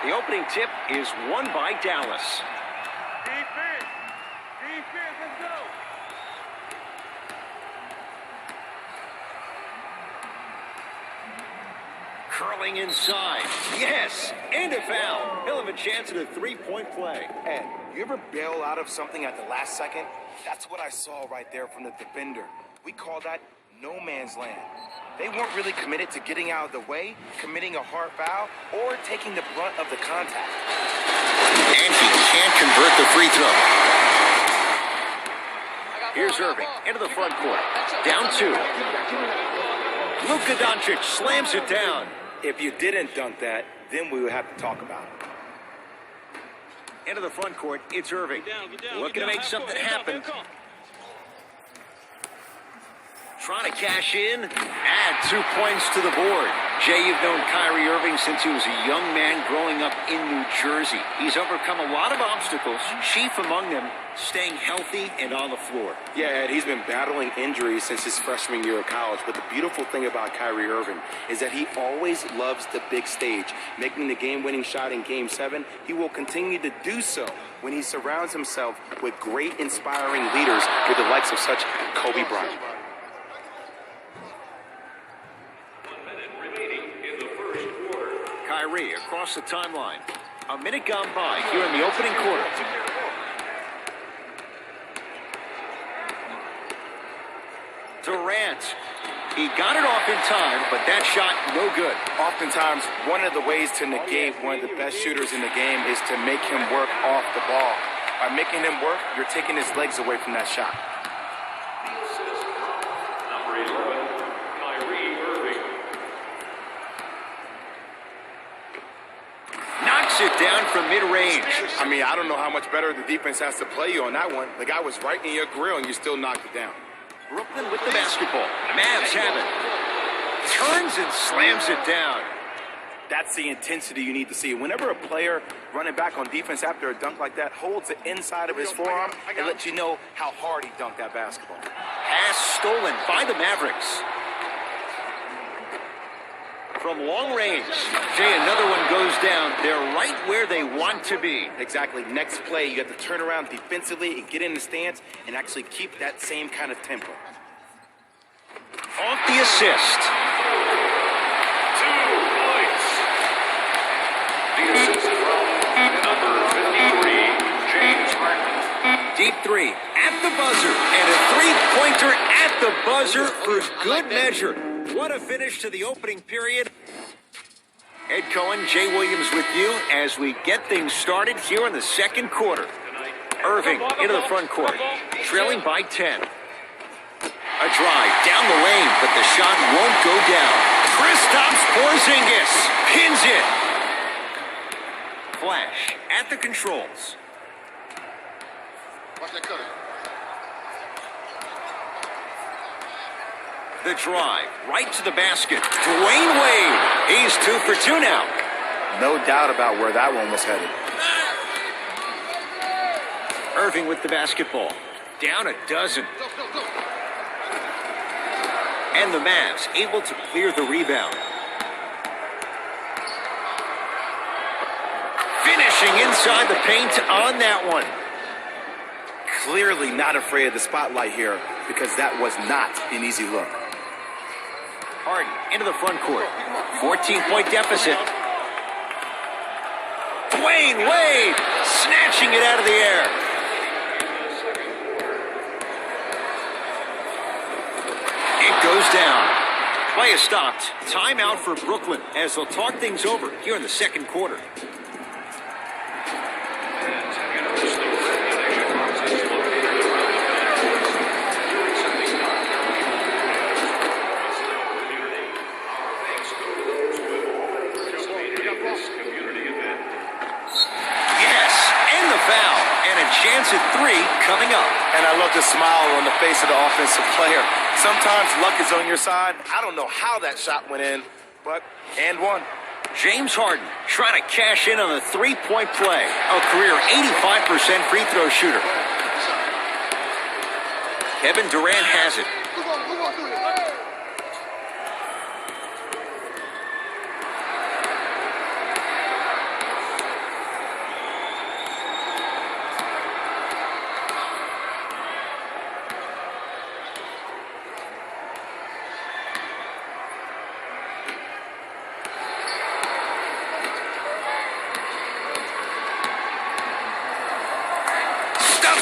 The opening tip is won by Dallas. Defense, let's go. Curling inside. Yes, and a foul. He'll have a chance at a three-point play. Ed, you ever bail out of something at the last second? That's what I saw right there from the defender. We call that no man's land. They weren't really committed to getting out of the way, committing a hard foul, or taking the brunt of the contact. And he can't convert the free throw. Here's Irving into the front court. Down two. Luka Doncic slams it down. If you didn't dunk that, then we would have to talk about it. Into the front court, it's Irving. Looking to make something happen. Trying to cash in, add 2 points to the board. Jay, you've known Kyrie Irving since he was a young man growing up in New Jersey. He's overcome a lot of obstacles, chief among them staying healthy and on the floor. Yeah, Ed, he's been battling injuries since his freshman year of college, but the beautiful thing about Kyrie Irving is that he always loves the big stage. Making the game-winning shot in Game 7, he will continue to do so when he surrounds himself with great, inspiring leaders with the likes of such Kobe Bryant. Kyrie across the timeline. A minute gone by here in the opening quarter. Durant. He got it off in time, but that shot no good. Oftentimes, one of the ways to negate one of the best shooters in the game is to make him work off the ball. By making him work, you're taking his legs away from that shot. It down from mid-range. I mean, I don't know how much better the defense has to play you on that one. The guy was right in your grill, and you still knocked it down. Brooklyn with the basketball. Mavs have it. Turns and slams it down. That's the intensity you need to see. Whenever a player running back on defense after a dunk like that holds the inside of his forearm, it lets you know how hard he dunked that basketball. Pass stolen by the Mavericks. From long range, Jay, another one goes down. They're right where they want to be. Exactly. Next play, you have to turn around defensively and get in the stance and actually keep that same kind of tempo. Off the assist. 2 points. The assist from number 53, James Harden. Deep three at the buzzer. And a three-pointer at the buzzer for good measure. What a finish to the opening period. Ed Cohen, Jay Williams with you as we get things started here in the second quarter. Irving into the front court, trailing by 10. A drive down the lane, but the shot won't go down. Kristaps Porzingis pins it. Flash at the controls. Watch that cutter. The drive, right to the basket. Dwayne Wade, he's 2 for 2 now. No doubt about where that one was headed. Irving with the basketball. Down a dozen. And the Mavs able to clear the rebound. Finishing inside the paint on that one. Clearly not afraid of the spotlight here because that was not an easy look. Harden into the front court. 14-point deficit. Dwayne Wade snatching it out of the air. It goes down. Play is stopped. Timeout for Brooklyn as they'll talk things over here in the second quarter. Chance at 3 coming up. And I love the smile on the face of the offensive player. Sometimes luck is on your side. I don't know how that shot went in, but and one. James Harden trying to cash in on a three-point play. A career 85% free throw shooter. Kevin Durant has it.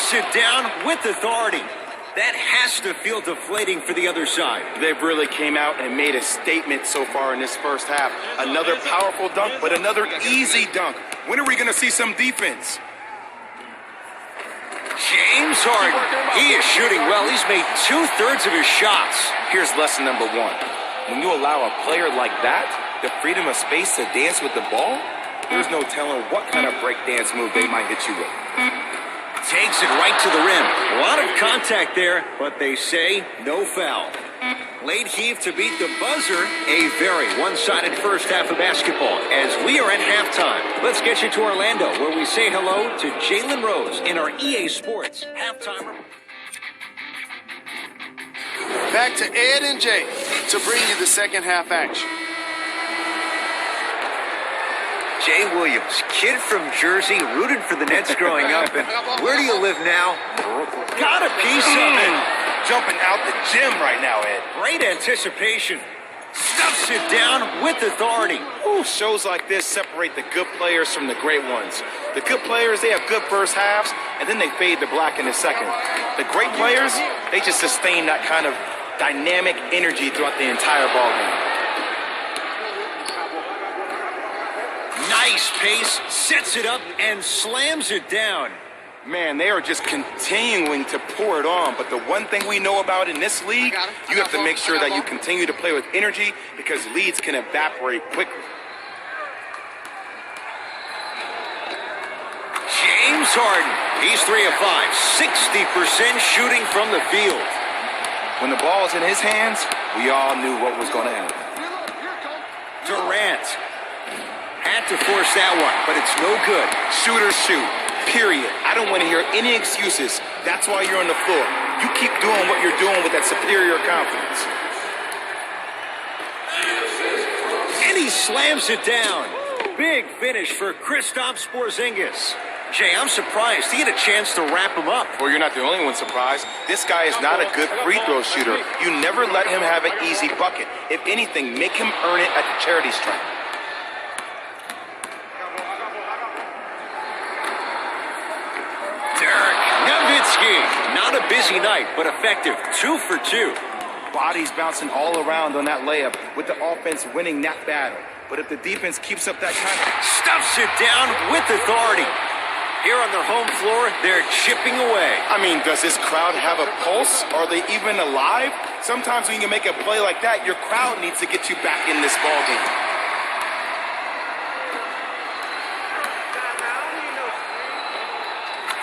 Stuffs it down with authority. That has to feel deflating for the other side. They've really came out and made a statement so far in this first half. Another powerful dunk, but another easy dunk. When are we going to see some defense? James Harden, he is shooting well. He's made 2/3 of his shots. Here's lesson number one. When you allow a player like that the freedom of space to dance with the ball, there's no telling what kind of break dance move they might hit you with. Takes it right to the rim. A lot of contact there, but they say no foul. Late heave to beat the buzzer. A very one-sided first half of basketball as we are at halftime. Let's get you to Orlando, where we say hello to Jalen Rose in our EA Sports halftime. Back to Ed and Jay to bring you the second half action. Jay Williams, kid from Jersey, rooted for the Nets growing up. And where do you live now? Got a piece of it. Jumping out the gym right now, Ed. Great anticipation. Stuffs it down with authority. Ooh, shows like this separate the good players from the great ones. The good players, they have good first halves, and then they fade to black in the second. The great players, they just sustain that kind of dynamic energy throughout the entire ballgame. Nice pace, sets it up, and slams it down. Man, they are just continuing to pour it on. But the one thing we know about in this league, you have to make sure that you continue to play with energy because leads can evaporate quickly. James Harden, he's 3 of 5, 60% shooting from the field. When the ball's in his hands, we all knew what was going to happen. Durant had to force that one, but it's no good. Shooters shoot, period. I don't want to hear any excuses. That's why you're on the floor. You keep doing what you're doing with that superior confidence. And he slams it down. Big finish for Kristaps Porzingis. Jay, I'm surprised he had a chance to wrap him up. Well, you're not the only one surprised. This guy is not a good free throw shooter. You never let him have an easy bucket. If anything, make him earn it at the charity stripe. Not a busy night, but effective. 2 for 2. Bodies bouncing all around on that layup with the offense winning that battle. But if the defense keeps up that kind of... Stuffs it down with authority. Here on their home floor, they're chipping away. I mean, does this crowd have a pulse? Are they even alive? Sometimes when you make a play like that, your crowd needs to get you back in this ballgame.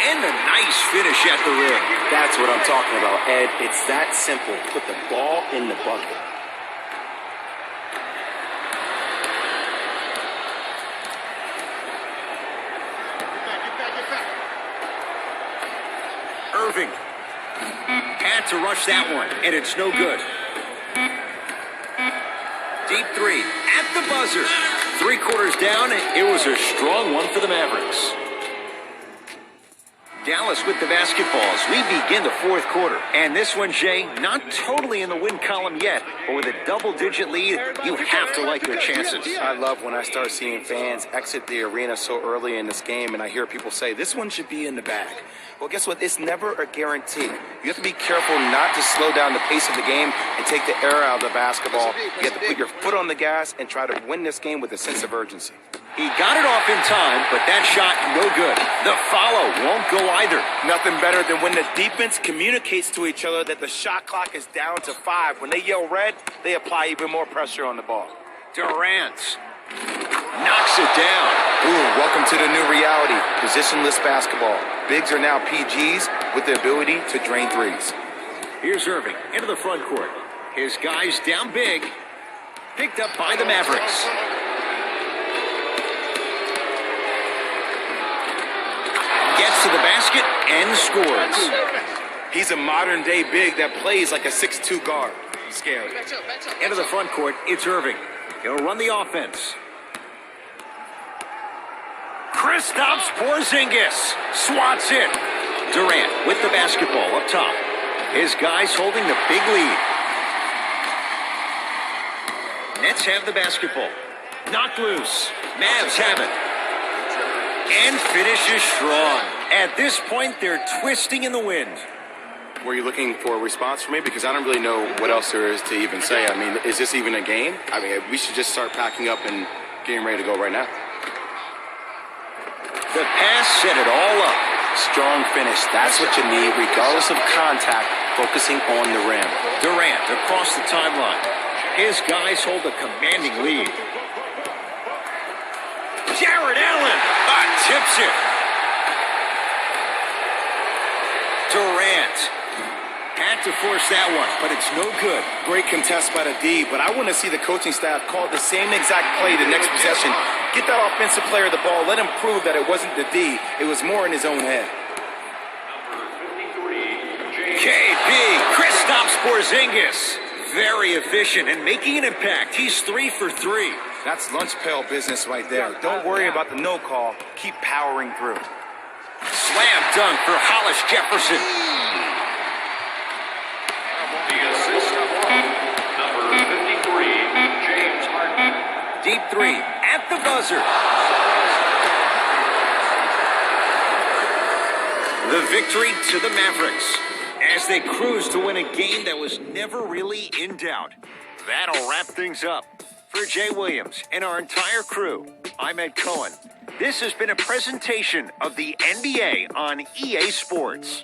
And a nice finish at the rim. That's what I'm talking about, Ed. It's that simple. Put the ball in the bucket. Irving had to rush that one, and it's no good. Deep 3 at the buzzer. 3 quarters down, it was a strong one for the Mavericks. Dallas with the basketball as we begin the fourth quarter. And this one, Jay, not totally in the win column yet, but with a double-digit lead, you have to like their chances. I love when I start seeing fans exit the arena so early in this game, and I hear people say, this one should be in the bag. Well, guess what? It's never a guarantee. You have to be careful not to slow down the pace of the game and take the air out of the basketball. You have to put your foot on the gas and try to win this game with a sense of urgency. He got it off in time, but that shot no good. The follow won't go either. Nothing better than when the defense communicates to each other that the shot clock is down to 5. When they yell red, they apply even more pressure on the ball. Durant knocks it down. Ooh, welcome to the new reality. Positionless basketball. Bigs are now PGs with the ability to drain threes. Here's Irving into the front court. His guys down big. Picked up by the Mavericks. Gets to the basket and scores. He's a modern-day big that plays like a 6'2 guard. Scary. Into the front court, it's Irving. He'll run the offense. Kristaps Porzingis swats it. Durant with the basketball up top. His guys holding the big lead. Nets have the basketball. Knocked loose. Mavs have it. And finishes strong. At this point, they're twisting in the wind. Were you looking for a response from me? Because I don't really know what else there is to even say. I mean, is this even a game? I mean, we should just start packing up and getting ready to go right now. The pass set it all up. Strong finish. That's what you need, regardless of contact, focusing on the rim. Durant across the timeline. His guys hold a commanding lead. Jared Allen tips it. Durant had to force that one, but it's no good. Great contest by the D, but I want to see the coaching staff call the same exact play the next possession. Get that offensive player the ball. Let him prove that it wasn't the D. It was more in his own head. KB, Kristaps Porzingis. Very efficient and making an impact. He's 3 for 3. That's lunch pail business right there. Don't worry about the no call. Keep powering through. Slam dunk for Hollis Jefferson. The assist number 53, James Harden. Deep 3 at the buzzer. The victory to the Mavericks as they cruise to win a game that was never really in doubt. That'll wrap things up. For Jay Williams and our entire crew, I'm Ed Cohen. This has been a presentation of the NBA on EA Sports.